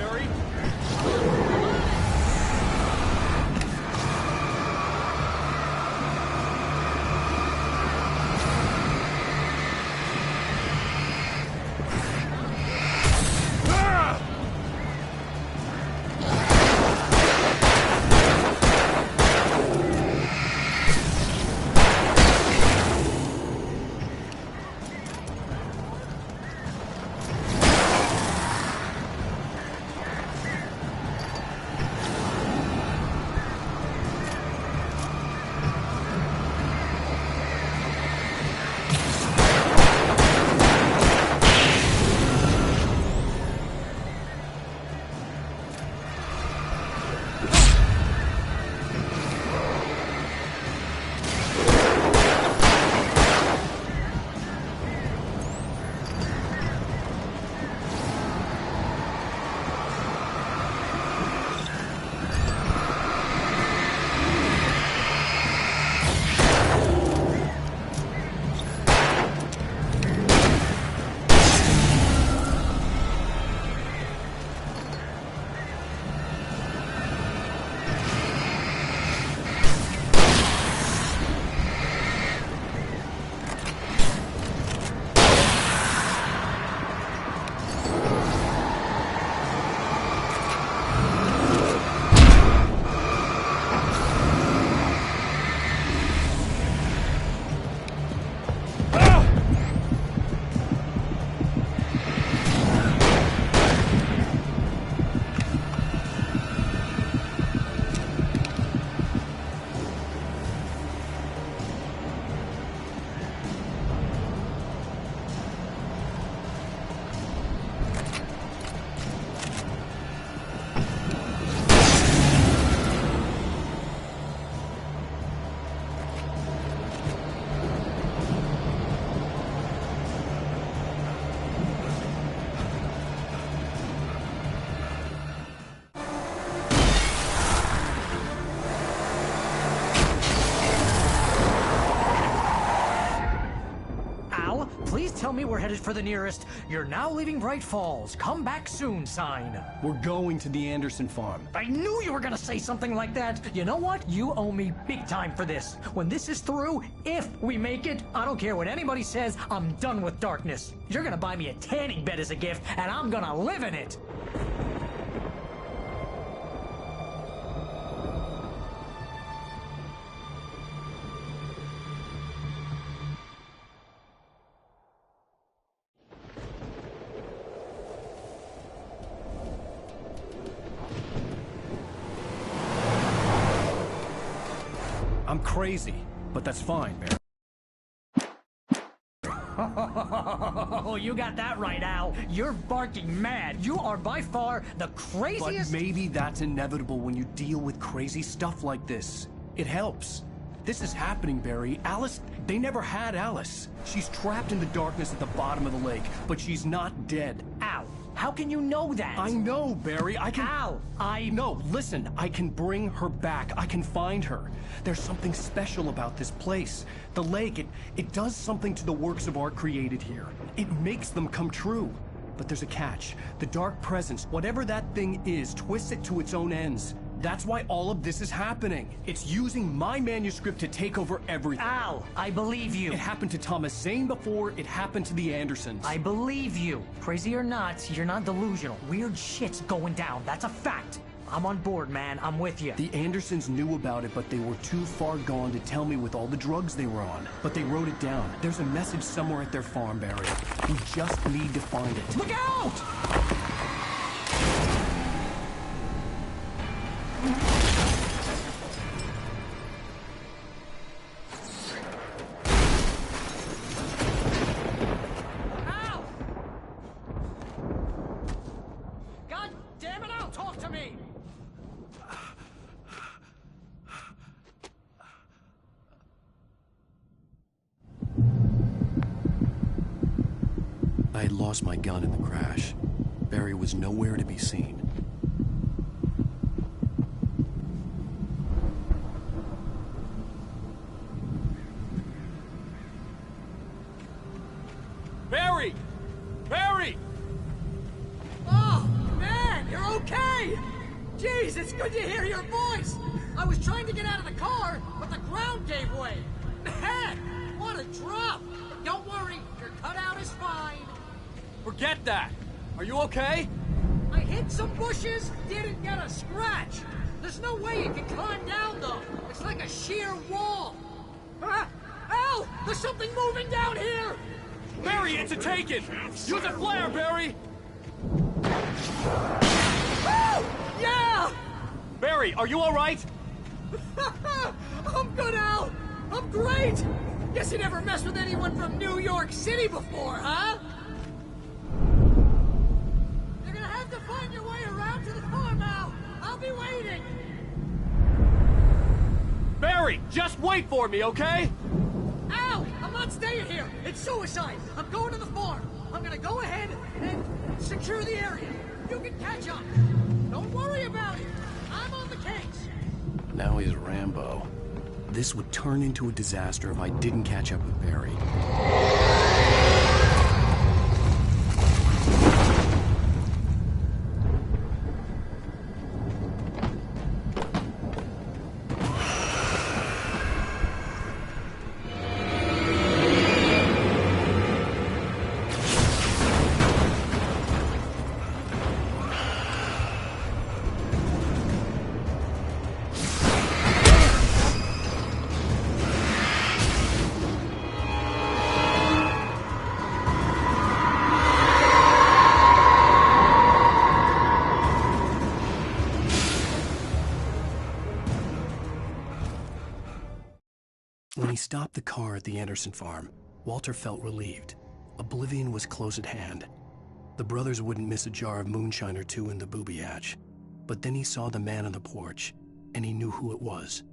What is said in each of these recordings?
Barry. Please tell me we're headed for the nearest "You're now leaving Bright Falls. Come back soon" sign. We're going to the Anderson farm. I knew you were gonna say something like that. You know what? You owe me big time for this. When this is through, if we make it, I don't care what anybody says, I'm done with darkness. You're gonna buy me a tanning bed as a gift, and I'm gonna live in it. I'm crazy, but that's fine, Barry. Oh, you got that right, Al. You're barking mad. You are by far the craziest... But maybe that's inevitable when you deal with crazy stuff like this. It helps. This is happening, Barry. Alice, they never had Alice. She's trapped in the darkness at the bottom of the lake, but she's not dead. Al, how can you know that? I know, Barry. I can... Al, No, listen. I can bring her back. I can find her. There's something special about this place. The lake, it does something to the works of art created here. It makes them come true. But there's a catch. The dark presence, whatever that thing is, twists it to its own ends. That's why all of this is happening. It's using my manuscript to take over everything. Al, I believe you. It happened to Thomas Zane before, it happened to the Andersons. I believe you. Crazy or not, you're not delusional. Weird shit's going down. That's a fact. I'm on board, man. I'm with you. The Andersons knew about it, but they were too far gone to tell me with all the drugs they were on. But they wrote it down. There's a message somewhere at their farm, Barry. We just need to find it. Look out! I had lost my gun in the crash. Barry was nowhere to be seen. Barry! Barry! Oh, man, you're Hey! Jeez, it's good to hear your voice! I was trying to get out of the car, but the ground gave way. Heck, what a drop! Don't worry, your cutout is fine. Forget that! Are you okay? I hit some bushes, didn't get a scratch. There's no way you can climb down, though. It's like a sheer wall. Al! There's something moving down here! Barry, it's a taken! Use a flare, Barry! Oh! Yeah! Barry, are you alright? I'm good, Al! I'm great! Guess you never messed with anyone from New York City before, huh? You're gonna have to find your way around to the farm, Al! I'll be waiting! Barry, just wait for me, okay? Al! I'm not staying here! It's suicide! I'm going to the farm! I'm gonna go ahead and secure the area. You can catch up. Don't worry about it. I'm on the case. Now he's Rambo. This would turn into a disaster if I didn't catch up with Barry. When he stopped the car at the Anderson farm, Walter felt relieved. Oblivion was close at hand. The brothers wouldn't miss a jar of moonshine or two in the booby hatch. But then he saw the man on the porch, and he knew who it was.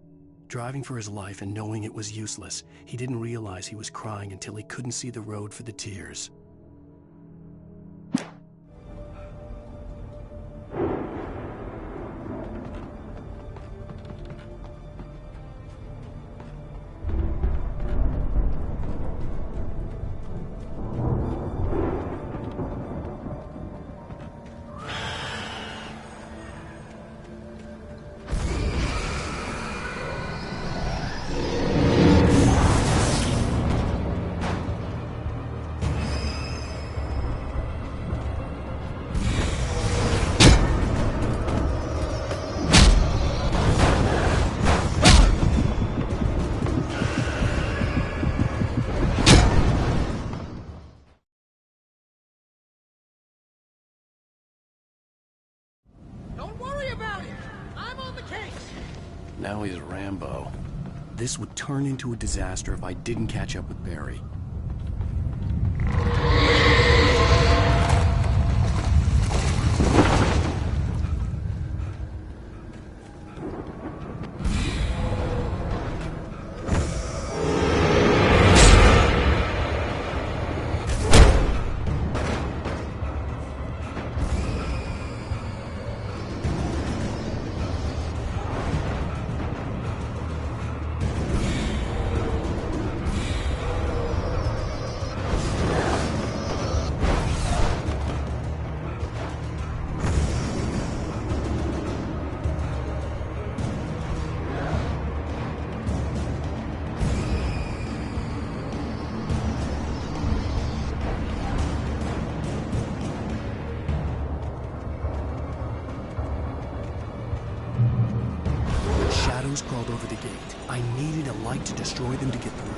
Driving for his life and knowing it was useless, he didn't realize he was crying until he couldn't see the road for the tears. Don't worry about it. I'm on the case. Now he's Rambo. This would turn into a disaster if I didn't catch up with Barry. Shadows crawled over the gate. I needed a light to destroy them to get through.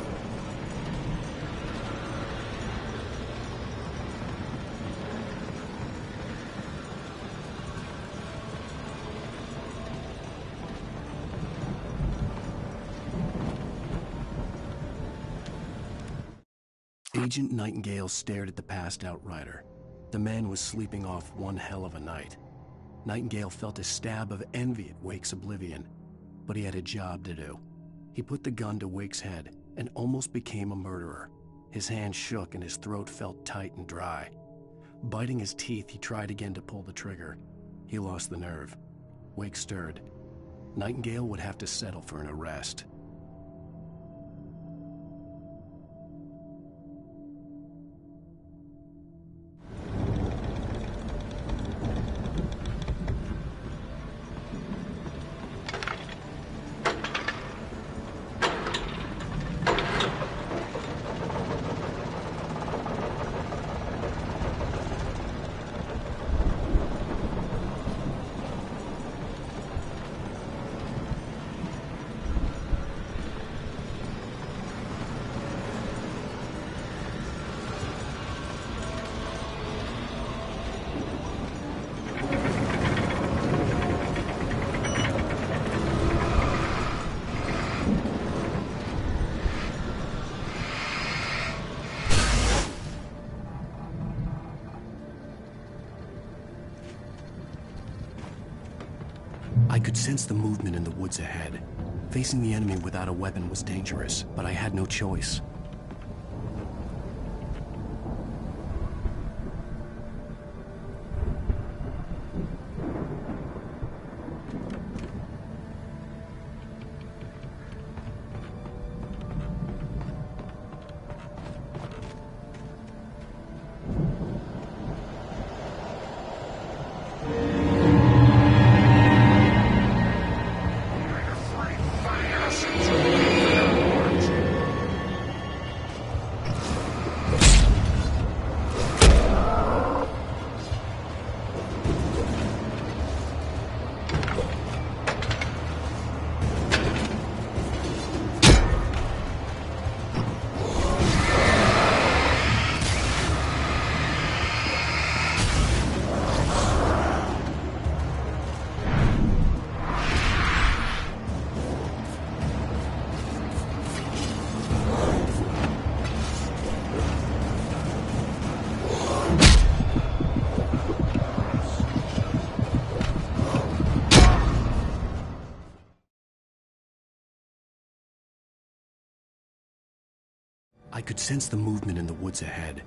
Agent Nightingale stared at the passed-out rider. The man was sleeping off one hell of a night. Nightingale felt a stab of envy at Wake's oblivion, but he had a job to do. He put the gun to Wake's head and almost became a murderer. His hand shook and his throat felt tight and dry. Biting his teeth, he tried again to pull the trigger. He lost the nerve. Wake stirred. Nightingale would have to settle for an arrest. could sense the movement in the woods ahead. Facing the enemy without a weapon was dangerous, but I had no choice. I could sense the movement in the woods ahead.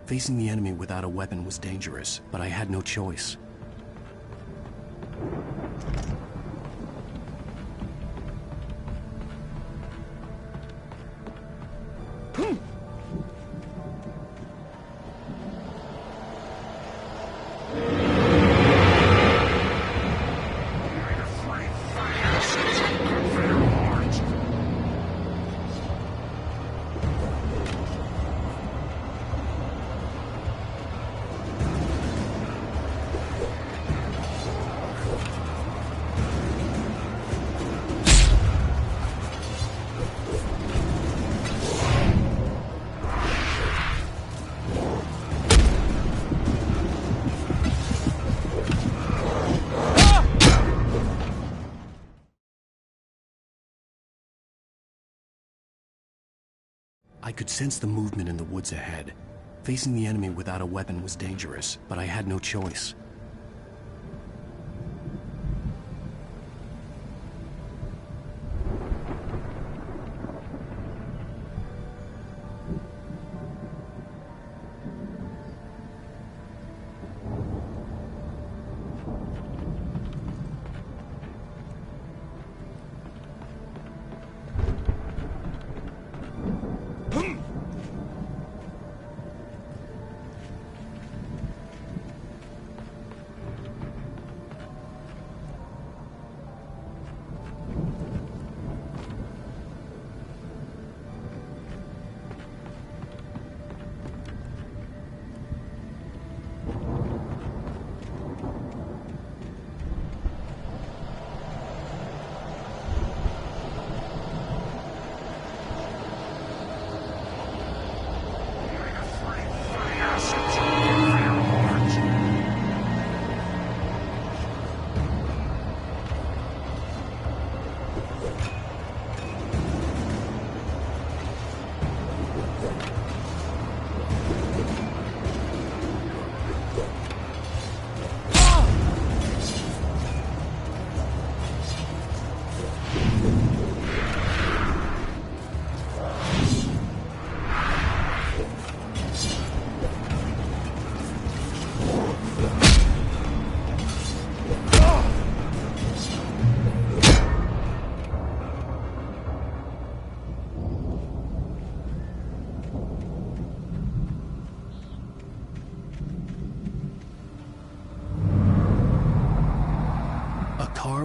Facing the enemy without a weapon was dangerous, but I had no choice. I could sense the movement in the woods ahead. Facing the enemy without a weapon was dangerous, but I had no choice.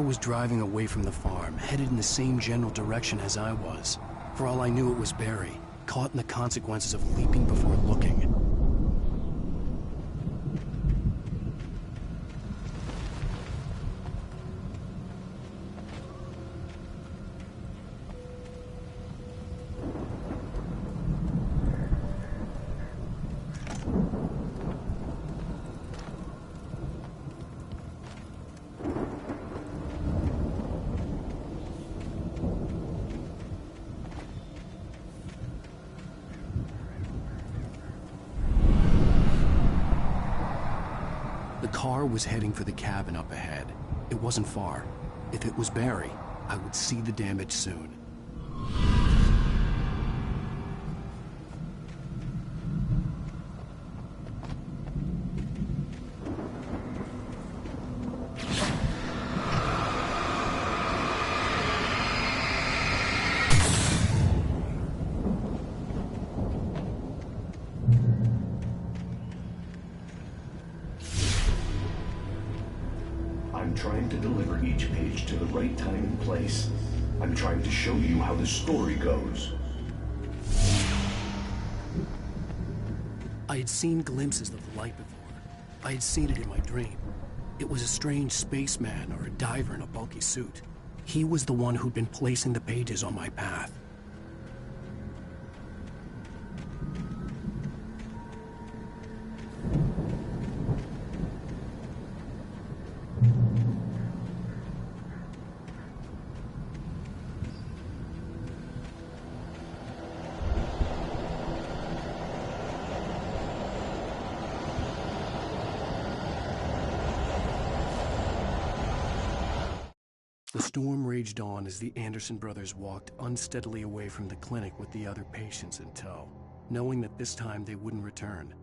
Was driving away from the farm, headed in the same general direction as I was. For all I knew, it was Barry, caught in the consequences of leaping before looking. The car was heading for the cabin up ahead. It wasn't far. If it was Barry, I would see the damage soon. I'm trying to deliver each page to the right time and place. I'm trying to show you how the story goes. I had seen glimpses of the light before. I had seen it in my dream. It was a strange spaceman or a diver in a bulky suit. He was the one who'd been placing the pages on my path. The storm raged on as the Anderson brothers walked unsteadily away from the clinic with the other patients in tow, knowing that this time they wouldn't return.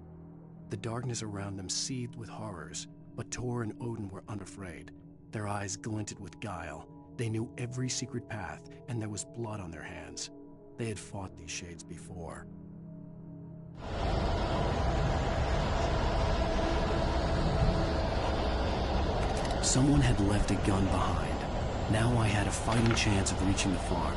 The darkness around them seethed with horrors, but Tor and Odin were unafraid. Their eyes glinted with guile. They knew every secret path, and there was blood on their hands. They had fought these shades before. Someone had left a gun behind. Now I had a fighting chance of reaching the farm.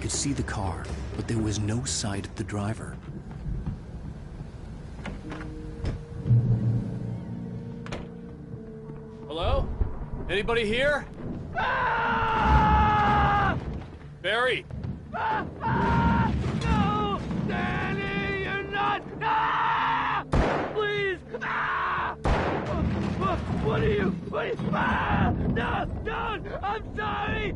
could see the car, but there was no sight of the driver. Hello? Anybody here? Barry! No! Danny, you're not! Please! What are you? No! Don't! I'm sorry!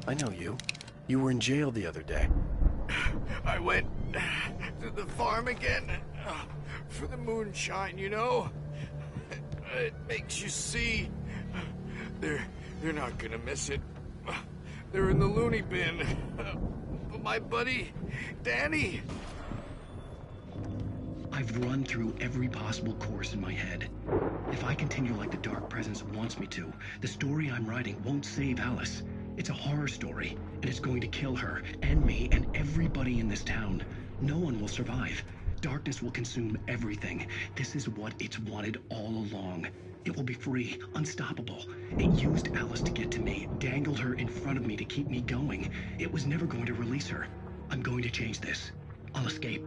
I know you. You were in jail the other day. I went to the farm again for the moonshine, you know? It makes you see. They're not gonna miss it. They're in the loony bin. But my buddy, Danny... I've run through every possible course in my head. If I continue like the Dark Presence wants me to, the story I'm writing won't save Alice. It's a horror story, and it's going to kill her, and me, and everybody in this town. No one will survive. Darkness will consume everything. This is what it's wanted all along. It will be free, unstoppable. It used Alice to get to me, dangled her in front of me to keep me going. It was never going to release her. I'm going to change this. I'll escape.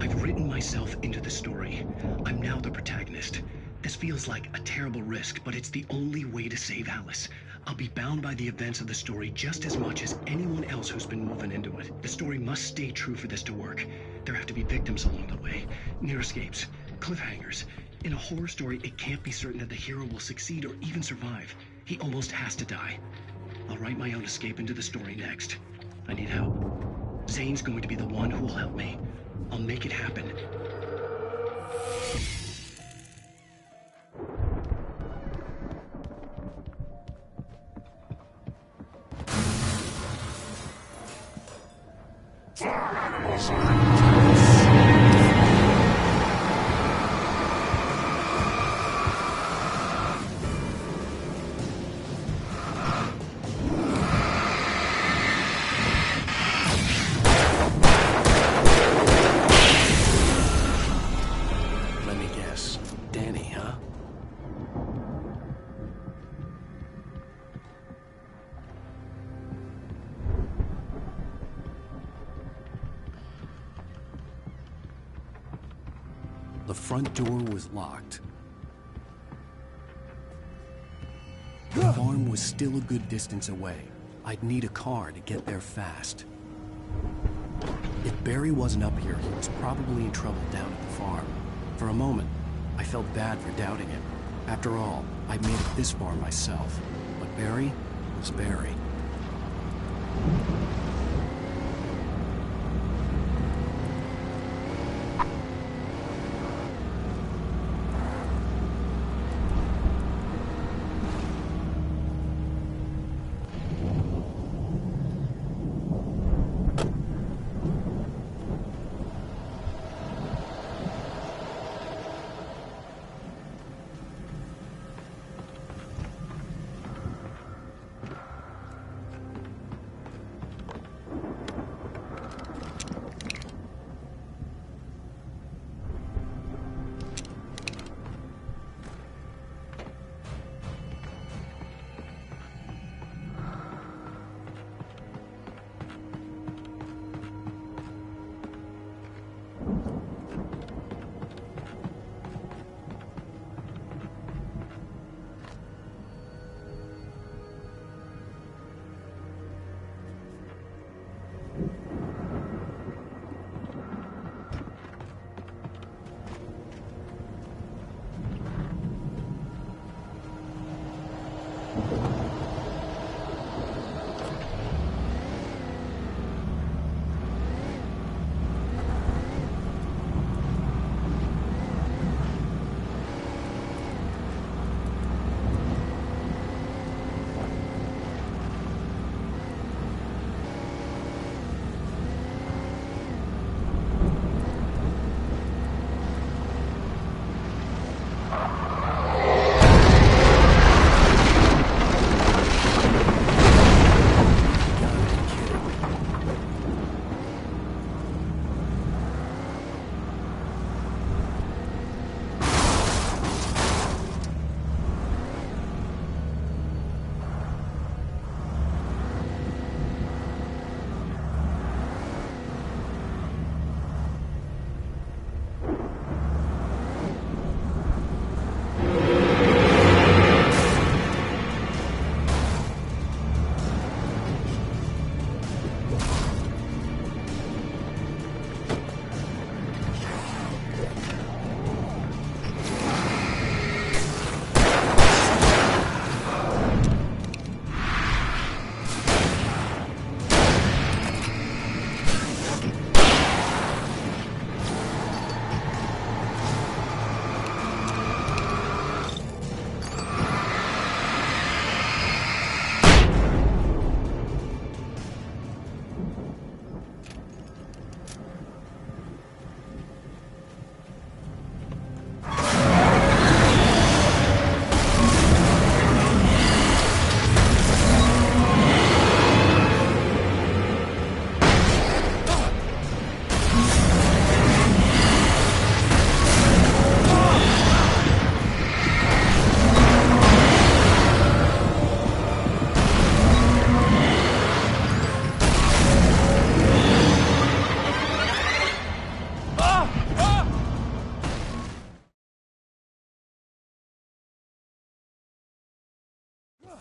I've written myself into the story. I'm now the protagonist. This feels like a terrible risk, but it's the only way to save Alice. I'll be bound by the events of the story just as much as anyone else who's been moving into it. The story must stay true for this to work. There have to be victims along the way, near escapes, cliffhangers. In a horror story, it can't be certain that the hero will succeed or even survive. He almost has to die. I'll write my own escape into the story next. I need help. Zane's going to be the one who will help me. I'll make it happen. Let me guess. Danny, huh? The front door was locked. The farm was still a good distance away. I'd need a car to get there fast. If Barry wasn't up here, he was probably in trouble down at the farm. For a moment, I felt bad for doubting him. After all, I'd made it this far myself. But Barry was Barry.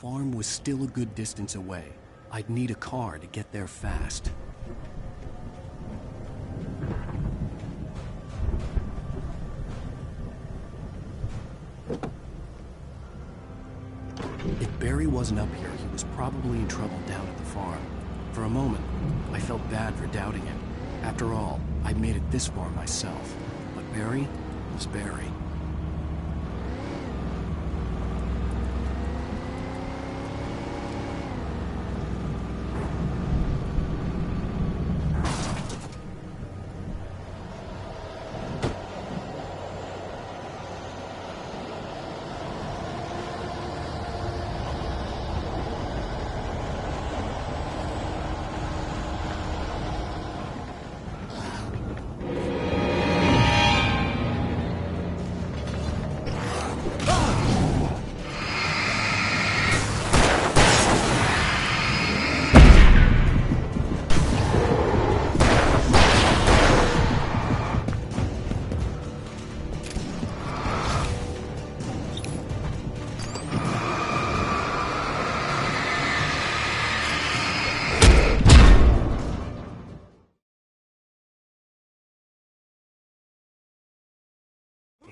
farm was still a good distance away. I'd need a car to get there fast. If Barry wasn't up here, he was probably in trouble down at the farm. For a moment, I felt bad for doubting him. After all, I'd made it this far myself. But Barry was Barry.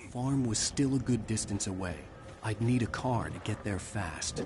The farm was still a good distance away. I'd need a car to get there fast.